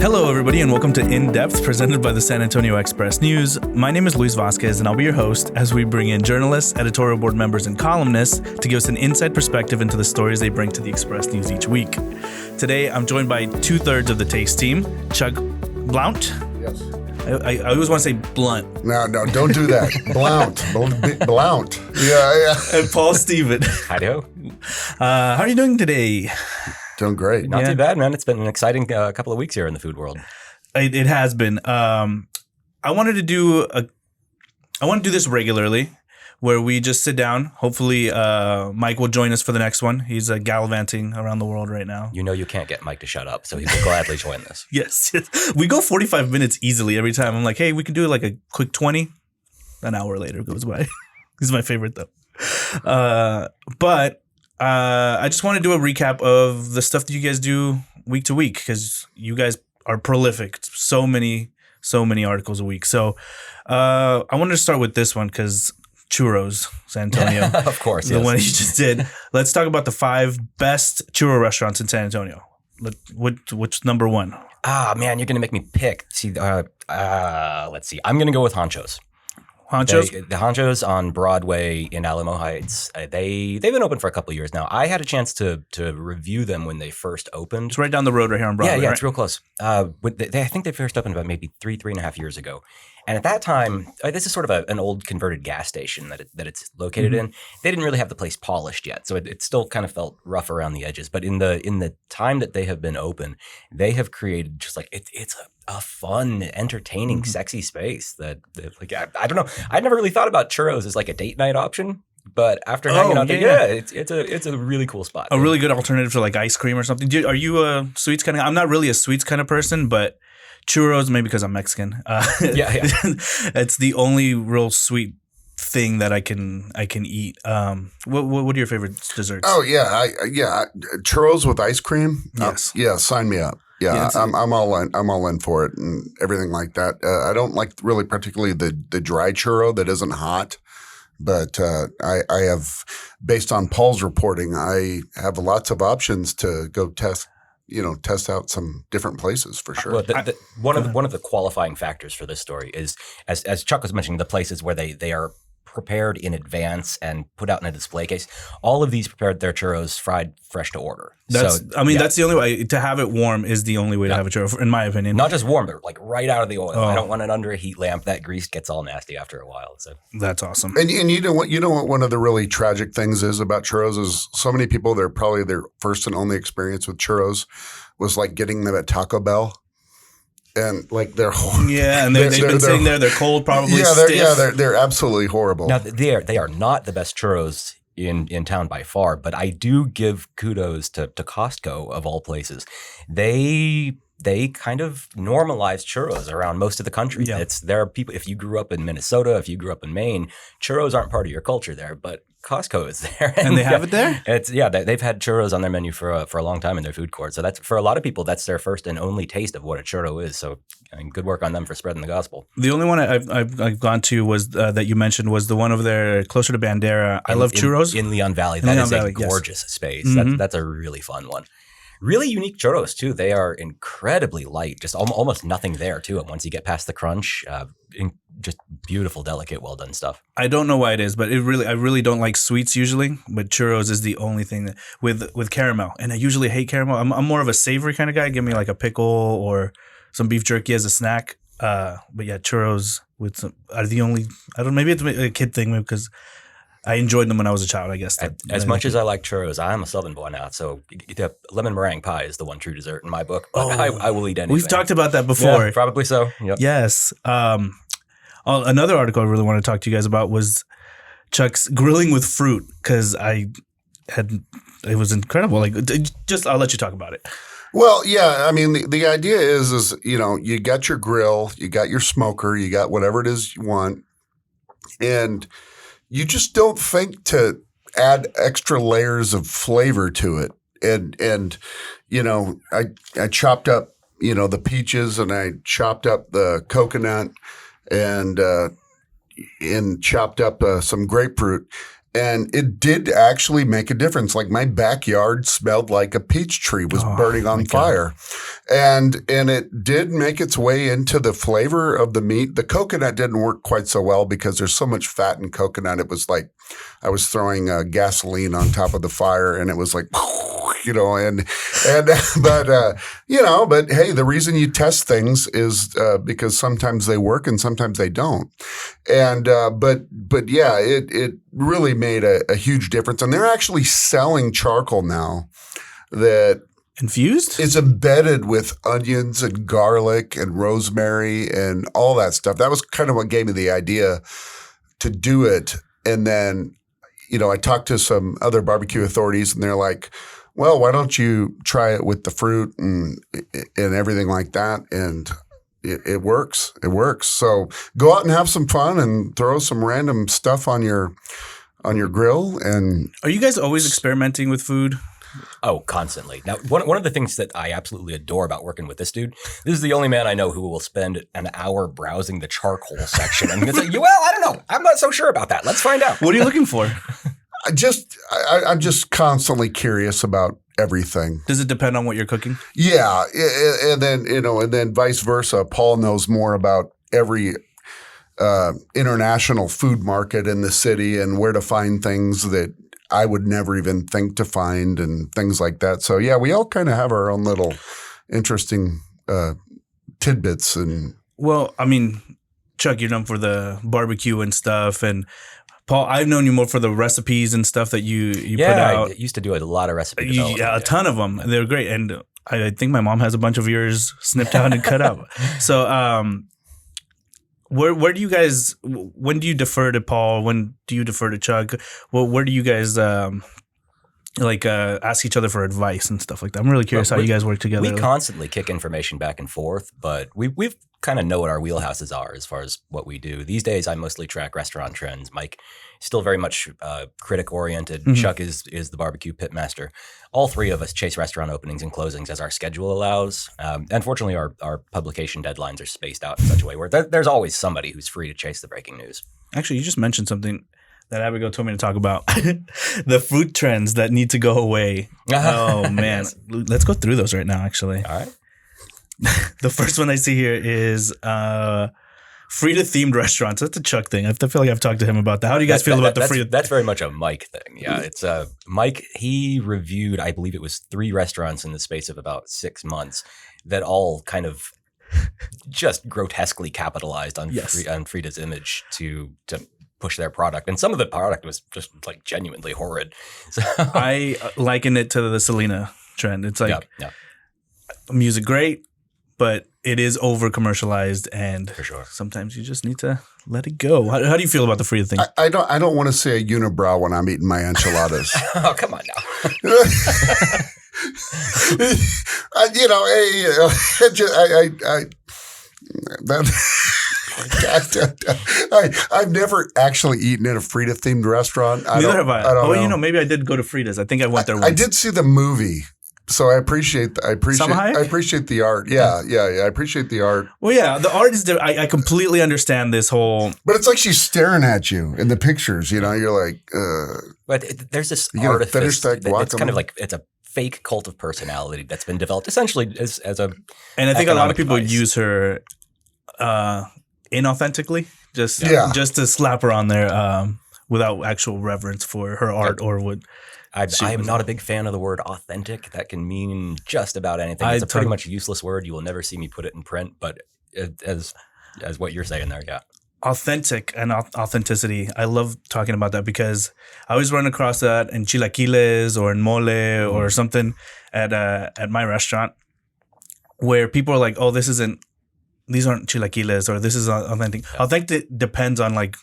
Hello, everybody, and welcome to In Depth, presented by the San Antonio Express News. My name is Luis Vasquez, and I'll be your host as we bring in journalists, editorial board members, and columnists to give us an inside perspective into the stories they bring to the Express News each week. Today, I'm joined by two-thirds of the Taste team, Chuck Blount. Yes. I always want to say Blunt. No, don't do that. Blount. Yeah. And Paul Steven. Hi-do. How are you doing today? Doing great. Not too bad, man. It's been an exciting couple of weeks here in the food world. It has been. I wanted to do this regularly, where we just sit down. Hopefully, Mike will join us for the next one. He's gallivanting around the world right now. You know you can't get Mike to shut up, so he will gladly join this. Yes. We go 45 minutes easily every time. I'm like, hey, we can do like a quick 20. An hour later goes by. He's my favorite, though. But I just want to do a recap of the stuff that you guys do week to week, because you guys are prolific. So many articles a week. So I wanted to start with this one because Churros San Antonio. Of course, the one you just did. Let's talk about the 5 best churro restaurants in San Antonio. Which number one? Ah, man, you're going to make me pick. See, let's see. I'm going to go with Honchos. Honchos? The Honchos on Broadway in Alamo Heights. They've been open for a couple of years now. I had a chance to review them when they first opened. It's right down the road right here on Broadway. Yeah, right? It's real close. I think they first opened about maybe three and a half years ago. And at that time, this is sort of an old converted gas station that it's located in. They didn't really have the place polished yet, so it still kind of felt rough around the edges. But in the time that they have been open, they have created just like it's a fun, entertaining, sexy space that like I don't know. I'd never really thought about churros as like a date night option. But after hanging out there, it's a really cool spot. A really good alternative to like ice cream or something. Are you a sweets kind of? I'm not really a sweets kind of person, but churros, maybe because I'm Mexican. Yeah. It's the only real sweet thing that I can eat. What are your favorite desserts? Oh yeah, churros with ice cream. Yes. Sign me up. Yeah, I'm all in. I'm all in for it and everything like that. I don't like really particularly the dry churro that isn't hot. But I have, based on Paul's reporting, I have lots of options to go test out some different places for sure. Well, one of the qualifying factors for this story is, as Chuck was mentioning, the places where they are prepared in advance and put out in a display case. All of these prepared their churros fried fresh to order. That's the only way to have it warm is the only way to have a churro, in my opinion. Not just warm, but like right out of the oil. I don't want it under a heat lamp. That grease gets all nasty after a while. So that's awesome. And you know what one of the really tragic things is about churros is so many people, they're probably their first and only experience with churros was like getting them at Taco Bell. And like they're horrible. Yeah, and they've been sitting there. They're cold, probably. They're absolutely horrible. Now they are not the best churros in town by far, but I do give kudos to Costco of all places. They kind of normalized churros around most of the country. Yeah. There are people. If you grew up in Minnesota, if you grew up in Maine, churros aren't part of your culture there, but Costco is there, and they have it there. They've had churros on their menu for a long time in their food court. So that's for a lot of people, that's their first and only taste of what a churro is. So good work on them for spreading the gospel. The only one I've gone to was that you mentioned was the one over there closer to Bandera. I love churros in Leon Valley. That is a gorgeous space. Mm-hmm. That's a really fun one. Really unique churros too. They are incredibly light, just almost nothing there to them once you get past the crunch. Just beautiful, delicate, well done stuff. I don't know why it is, but I really don't like sweets usually. But churros is the only thing that, with caramel, and I usually hate caramel. I'm more of a savory kind of guy. Give me like a pickle or some beef jerky as a snack. But yeah, churros with some are the only. I don't. Maybe it's a kid thing because I enjoyed them when I was a child, I guess. As much as I like churros, I am a Southern boy now. So lemon meringue pie is the one true dessert in my book. But I will eat anything. We've talked about that before. Yeah, probably so. Yep. Yes. Another article I really want to talk to you guys about was Chuck's grilling with fruit, because it was incredible. Like, I'll let you talk about it. Well, yeah. I mean, the idea is you got your grill, you got your smoker, you got whatever it is you want, and you just don't think to add extra layers of flavor to it. And I chopped up, the peaches, and I chopped up the coconut and chopped up some grapefruit. And it did actually make a difference. Like my backyard smelled like a peach tree was burning on fire. And it did make its way into the flavor of the meat. The coconut didn't work quite so well because there's so much fat in coconut. It was like I was throwing gasoline on top of the fire and it was like, you know, but hey, the reason you test things is because sometimes they work and sometimes they don't. And but yeah, it really made a huge difference. And they're actually selling charcoal now that infused is embedded with onions and garlic and rosemary and all that stuff. That was kind of what gave me the idea to do it. And then, you know, I talked to some other barbecue authorities and they're like, well, why don't you try it with the fruit and everything like that? And it works. It works. So go out and have some fun and throw some random stuff on your grill. And are you guys always experimenting with food? Oh, constantly. Now, one of the things that I absolutely adore about working with this dude, this is the only man I know who will spend an hour browsing the charcoal section. And it's like, well, I don't know. I'm not so sure about that. Let's find out. What are you looking for? I'm just constantly curious about everything. Does it depend on what you're cooking? Yeah. And then, you know, and then vice versa. Paul knows more about every international food market in the city and where to find things that I would never even think to find and things like that. So yeah, we all kind of have our own little interesting tidbits. And well, I mean, Chuck, you're known for the barbecue and stuff, and Paul, I've known you more for the recipes and stuff that you put out. I used to do a lot of recipe development. Yeah, a ton of them. They're great, and I think my mom has a bunch of yours snipped out and cut out. So, where do you guys? When do you defer to Paul? When do you defer to Chuck? Well, where do you guys ask each other for advice and stuff like that? I'm really curious how you guys work together. We constantly kick information back and forth, but we've kind of know what our wheelhouses are as far as what we do. These days, I mostly track restaurant trends. Mike still very much critic oriented. Mm-hmm. Chuck is the barbecue pitmaster. All three of us chase restaurant openings and closings as our schedule allows. Unfortunately, our publication deadlines are spaced out in such a way where there's always somebody who's free to chase the breaking news. Actually, you just mentioned something that Abigail told me to talk about. The food trends that need to go away. Oh, man. Yes. Let's go through those right now, actually. All right. The first one I see here is Frida-themed restaurants. That's a Chuck thing. I feel like I've talked to him about that. How do you guys feel about the Frida? That's very much a Mike thing. Yeah, it's Mike, he reviewed, I believe it was 3 restaurants in the space of about 6 months that all kind of just grotesquely capitalized on Frida's image to push their product. And some of the product was just like genuinely horrid. So I liken it to the Selena trend. It's like music great, but it is over commercialized, and for sure, sometimes you just need to let it go. How do you feel about the Frida thing? I don't want to say a unibrow when I'm eating my enchiladas. Oh, come on now. I've never actually etten at a Frida themed restaurant. Neither have I. Oh, know. Maybe I did go to Frida's. I think I went there once. I did see the movie. So I appreciate the art. Yeah. I appreciate the art. Well, yeah, the art is there. I completely understand this whole. But it's like she's staring at you in the pictures. You know, you're like. But there's this artifice. It's kind of like it's a fake cult of personality that's been developed essentially as a. And I think a lot of people use her inauthentically, just to slap her on there without actual reverence for her art or what. I am not a big fan of the word authentic. That can mean just about anything. It's a pretty much useless word. You will never see me put it in print, but as what you're saying there, yeah. Authentic and authenticity. I love talking about that because I always run across that in chilaquiles or in mole or something at my restaurant where people are like, oh, these aren't chilaquiles or this is authentic. Yeah. Authentic depends on like,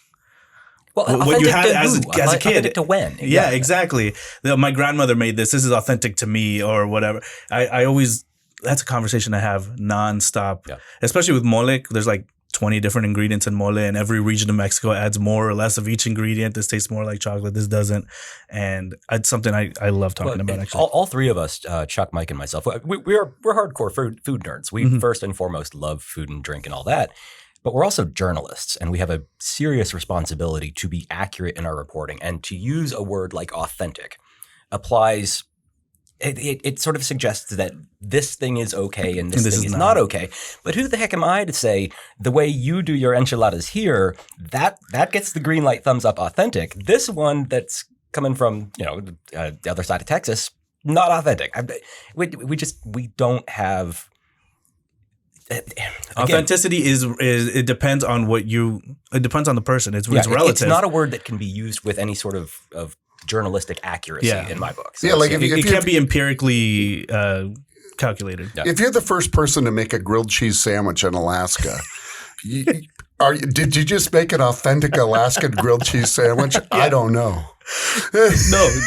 what you had as a kid. Authentic to when? Yeah, exactly. My grandmother made this. This is authentic to me or whatever. I always, that's a conversation I have nonstop, especially with mole. There's like 20 different ingredients in mole, and every region of Mexico adds more or less of each ingredient. This tastes more like chocolate. This doesn't. And it's something I love talking about, actually. All three of us, Chuck, Mike, and myself, we're hardcore food nerds. We first and foremost love food and drink and all that. But we're also journalists, and we have a serious responsibility to be accurate in our reporting. And to use a word like authentic applies. It sort of suggests that this thing is okay and this thing is not okay. But who the heck am I to say the way you do your enchiladas here, that gets the green light, thumbs up, authentic. This one that's coming from the other side of Texas, not authentic. We don't have. Authenticity is it depends on it depends on the person. It's relative. It's not a word that can be used with any sort of journalistic accuracy in my book. So like if it can't be empirically calculated. Yeah. If you're the first person to make a grilled cheese sandwich in Alaska, did you just make an authentic Alaskan grilled cheese sandwich? Yeah. I don't know. No,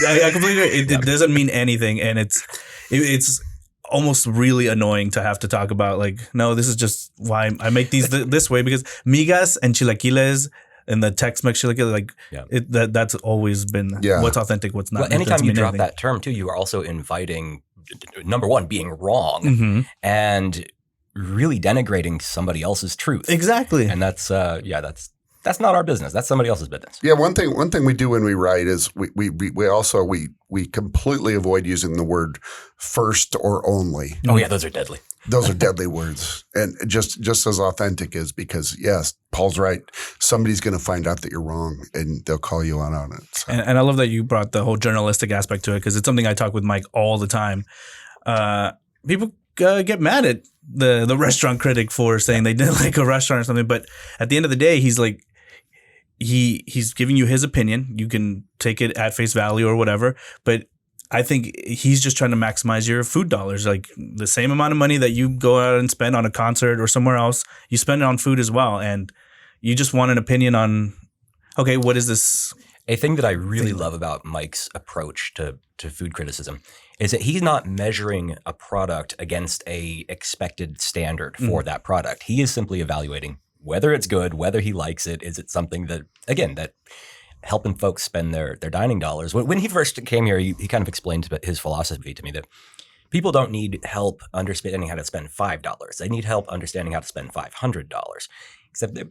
I completely agree. It doesn't mean anything, and it's almost really annoying to have to talk about no, this is just why I make these this way, because migas and chilaquiles and the Tex-Mex chilaquiles, that's always been what's authentic, what's not. Well, anytime you drop that term too, you are also inviting, number one, being wrong, and really denigrating somebody else's truth. Exactly. And that's not our business. That's somebody else's business. Yeah, one thing we do when we write is we completely avoid using the word first or only. Oh yeah, those are deadly. Those are deadly words, and just as authentic as, because yes, Paul's right. Somebody's going to find out that you're wrong, and they'll call you out on it. So. And I love that you brought the whole journalistic aspect to it, because it's something I talk with Mike all the time. People get mad at the restaurant critic for saying they didn't like a restaurant or something, but at the end of the day, he's like, he's giving you his opinion. You can take it at face value or whatever, but I think he's just trying to maximize your food dollars. Like the same amount of money that you go out and spend on a concert or somewhere else, you spend it on food as well. And you just want an opinion on, okay, what is this? A thing that I really love about Mike's approach to food criticism is that he's not measuring a product against a expected standard for that product. He is simply evaluating whether it's good, whether he likes it. Is it something that, again, that helping folks spend their dining dollars. When he first came here, he kind of explained his philosophy to me that people don't need help understanding how to spend $5. They need help understanding how to spend $500. Except that,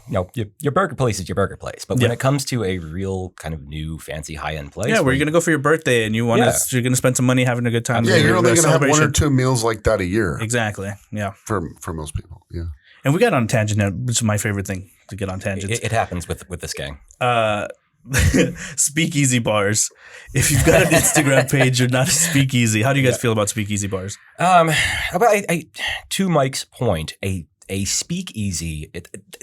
your burger place is your burger place. But when it comes to a real kind of new, fancy, high-end place. Yeah, where you're going to go for your birthday and you're going to spend some money having a good time. Yeah, you're only going to have one or two meals like that a year. Exactly, yeah. For most people, yeah. And we got on a tangent now, which is my favorite thing, to get on tangents. It happens with this gang. Speakeasy bars. If you've got an Instagram page, you're not a speakeasy. How do you guys feel about speakeasy bars? To Mike's point, a speakeasy.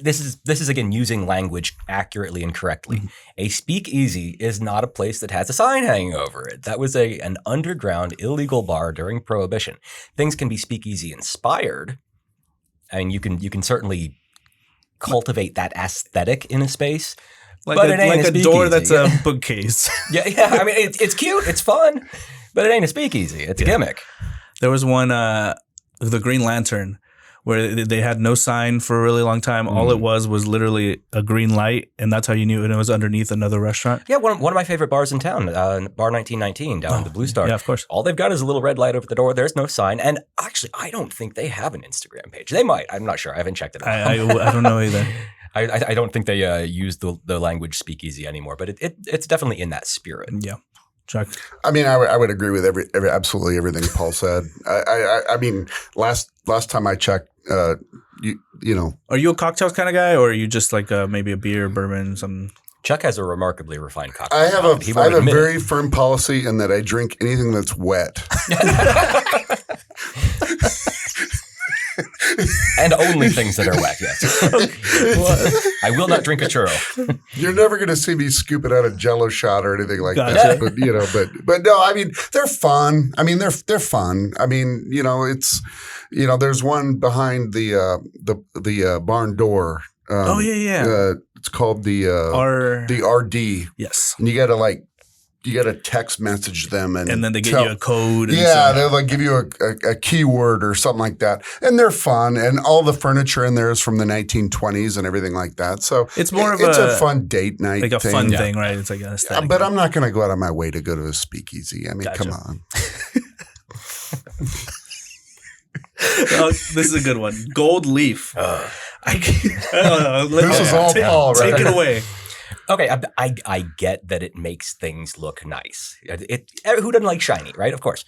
This is again using language accurately and correctly. A speakeasy is not a place that has a sign hanging over it. That was an underground illegal bar during Prohibition. Things can be speakeasy inspired. I mean, you can certainly cultivate that aesthetic in a space, but it ain't a door that's a bookcase. yeah. I mean, it's cute, it's fun, but it ain't a speakeasy. It's a gimmick. There was one, the Green Lantern, where they had no sign for a really long time. All it was literally a green light, and that's how you knew. And it was underneath another restaurant. Yeah, one of my favorite bars in town, Bar 1919 down in the Blue Star. Yeah, of course. All they've got is a little red light over the door. There's no sign. And actually, I don't think they have an Instagram page. They might. I'm not sure. I haven't checked it out. I don't know either. I don't think they use the language speakeasy anymore, but it's definitely in that spirit. Yeah. Chuck? I mean, I would agree with absolutely everything Paul said. I mean, last time I checked, you know. Are you a cocktails kind of guy, or are you just like maybe a beer, bourbon, something? Chuck has a remarkably refined cocktail. I have a very firm policy in that I drink anything that's wet. And only things that are wet, yes. I will not drink a churro. You're never going to see me scoop it out of Jello shot or anything like that. But no, I mean, they're fun. I mean, they're fun. I mean, it's, there's one behind the barn door. It's called the RD. Yes. And you got to text message them and then they get you a code. They'll like give you a keyword or something like that. And they're fun. And all the furniture in there is from the 1920s and everything like that. So it's more of a fun date night like a thing. fun thing, right? It's like an aesthetic. But I'm not going to go out of my way to go to a speakeasy. I mean, come on. This is a good one. Gold leaf. I don't know. This is all Paul, right? Take it away. Okay, I get that it makes things look nice. Who doesn't like shiny, right? Of course.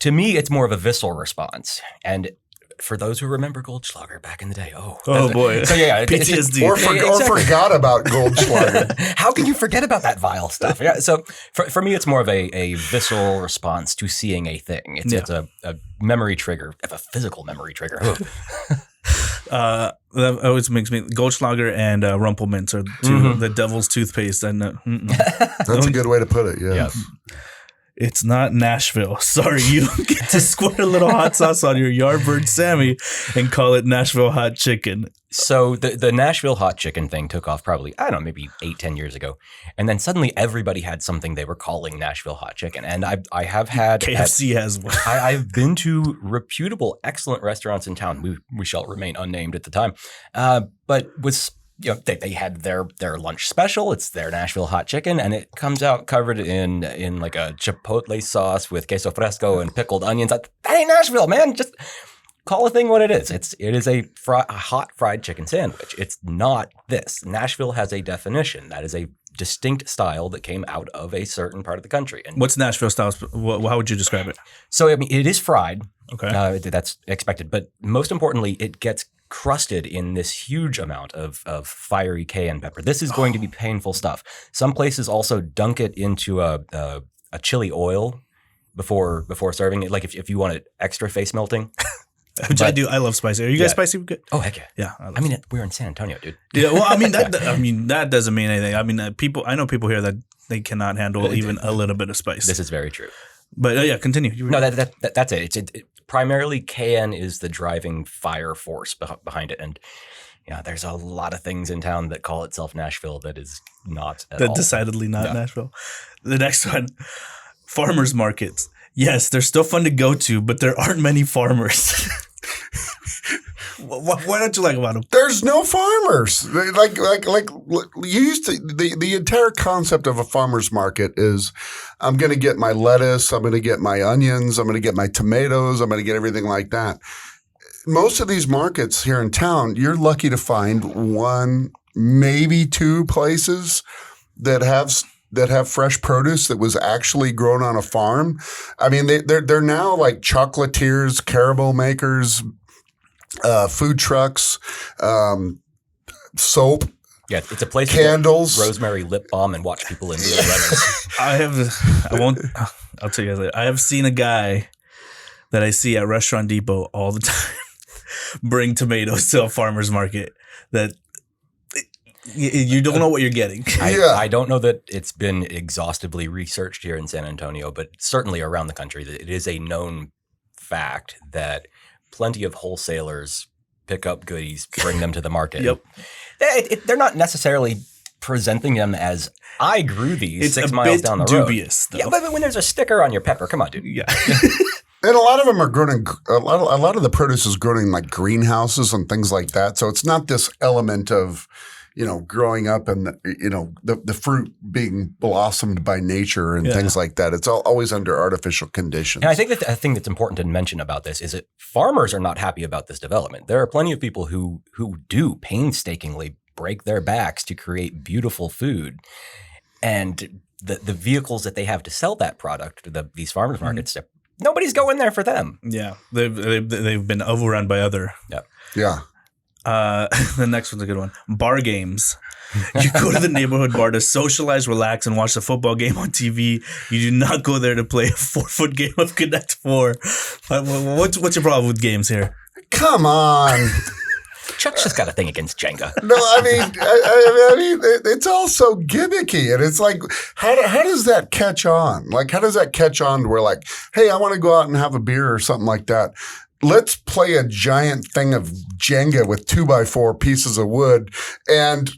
To me, it's more of a visceral response. And for those who remember Goldschlager back in the day, oh boy. So yeah, PTSD. Or forgot about Goldschlager. How can you forget about that vile stuff? Yeah. So for me, it's more of a visceral response to seeing a thing. It's a memory trigger, a physical memory trigger. That always makes me Goldschlager and Rumpelmints are two the devil's toothpaste. And That's a good way to put it. Yeah. Yes. It's not Nashville. Sorry, you don't get to squirt a little hot sauce on your Yardbird Sammy and call it Nashville hot chicken. So the Nashville hot chicken thing took off probably, I don't know, maybe 8-10 years ago. And then suddenly everybody had something they were calling Nashville hot chicken. And I have had KFC has one. I've been to reputable, excellent restaurants in town. We shall remain unnamed at the time. But was they had their lunch special. It's their Nashville hot chicken, and it comes out covered in like a chipotle sauce with queso fresco and pickled onions. That ain't Nashville, man. Just call a thing what it is. It is a hot fried chicken sandwich. It's not this. Nashville has a definition. That is a distinct style that came out of a certain part of the country. And what's Nashville style? How would you describe it? So I mean, it is fried. Okay, that's expected. But most importantly, it gets crusted in this huge amount of fiery cayenne pepper. This is going to be painful stuff. Some places also dunk it into a chili oil before serving it. Like if you want it extra face melting. Which I do. I love spicy. Are you guys spicy? Good? Oh, heck yeah. Yeah. I mean, we're in San Antonio, dude. Yeah. Well, I mean, that doesn't mean anything. I mean, I know people here that they cannot handle even a little bit of spice. This is very true. But yeah, continue. No, that's it. It's primarily cayenne is the driving fire force behind it. And yeah, there's a lot of things in town that call itself Nashville that is not at all. Decidedly not Nashville. The next one, farmers markets. Yes, they're still fun to go to, but there aren't many farmers. What don't you like about them? There's no farmers. Like you used to. The entire concept of a farmer's market is, I'm going to get my lettuce, I'm going to get my onions, I'm going to get my tomatoes, I'm going to get everything like that. Most of these markets here in town, you're lucky to find one, maybe two places that have fresh produce that was actually grown on a farm. I mean, they're now like chocolatiers, caramel makers, food trucks, soap. Yeah, it's a place candles, to get rosemary lip balm and watch people in real lemons. I'll tell you guys later. I have seen a guy that I see at Restaurant Depot all the time bring tomatoes to a farmer's market that you don't know what you're getting. I don't know that it's been exhaustively researched here in San Antonio, but certainly around the country, that it is a known fact that plenty of wholesalers pick up goodies, bring them to the market. Yep. They're not necessarily presenting them as, I grew these it's 6 miles down the road. It's dubious, though. Yeah, but when there's a sticker on your pepper, come on, dude. Yeah. And a lot of them are grown in a lot of the produce is grown in like greenhouses and things like that. So it's not this element of, growing up and, the fruit being blossomed by nature and things like that. It's always under artificial conditions. And I think that the thing that's important to mention about this is that farmers are not happy about this development. There are plenty of people who do painstakingly break their backs to create beautiful food. And the vehicles that they have to sell that product, these farmers markets, nobody's going there for them. Yeah. They've been overrun by other. Yeah. The next one's a good one. Bar games. You go to the neighborhood bar to socialize, relax, and watch the football game on TV. You do not go there to play a 4-foot game of Connect 4. What's your problem with games here? Come on. Chuck's just got a thing against Jenga. No, I mean, it's all so gimmicky, and it's like, how does that catch on? Like, how does that catch on to where, like, hey, I want to go out and have a beer or something like that. Let's play a giant thing of Jenga with 2x4 pieces of wood and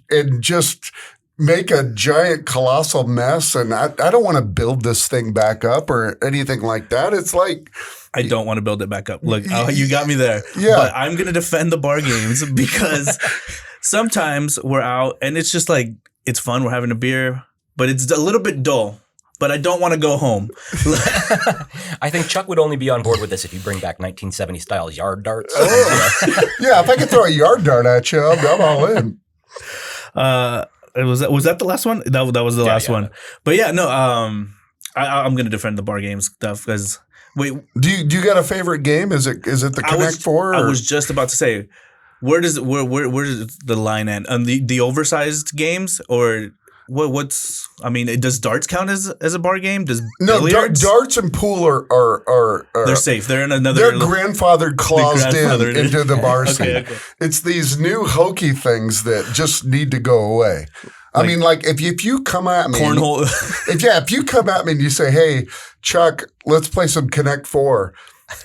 just make a giant colossal mess. And I don't want to build this thing back up or anything like that. It's like, I don't want to build it back up. Look, you got me there. Yeah. But I'm going to defend the bar games because sometimes we're out and it's just like, it's fun. We're having a beer, but it's a little bit dull. but I don't want to go home. I think Chuck would only be on board with this if you bring back 1970 style yard darts. Yeah, if I could throw a yard dart at you, I'm all in. Was that the last one? That was the last one. Yeah. But yeah, no. I'm gonna defend the bar games stuff because wait. Do you got a favorite game? Is it the Connect Four? I was just about to say, where does the line end? On the oversized games or what's? I mean, does darts count as a bar game? Does billiards? Darts and pool are they're safe. They're in another. They're grandfathered claused into the bar scene. Okay. It's these new hokey things that just need to go away. I mean, like if you come at me, cornhole. if you come at me and you say, "Hey, Chuck, let's play some Connect Four,"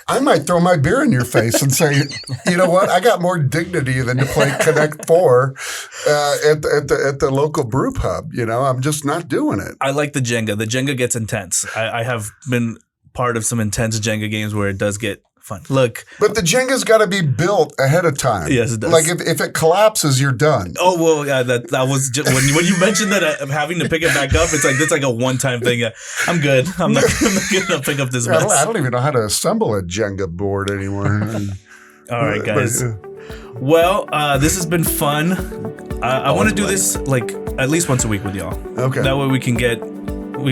I might throw my beer in your face and say, "You know what? I got more dignity than to play Connect Four at the local brew pub." You know, I'm just not doing it. I like the Jenga. The Jenga gets intense. I have been part of some intense Jenga games where it does get fun. Look, but the Jenga's got to be built ahead of time. Yes, it does. Like if it collapses, you're done. Oh well, yeah. That was just, when you mentioned that I'm having to pick it back up. It's like that's like a one-time thing. I'm good. I'm not gonna pick up this mess. I don't even know how to assemble a Jenga board anymore. All right, guys. Well, this has been fun. I want to do this like at least once a week with y'all. Okay. That way we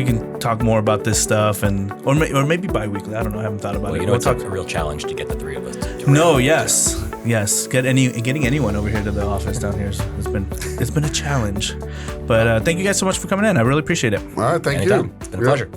can talk more about this stuff or maybe bi-weekly. I don't know. I haven't thought about it. You know, it's a real challenge to get the three of us. Yes. Getting anyone over here to the office down here it's been a challenge. But thank you guys so much for coming in. I really appreciate it. All right, thank Anytime. you. It's been a pleasure.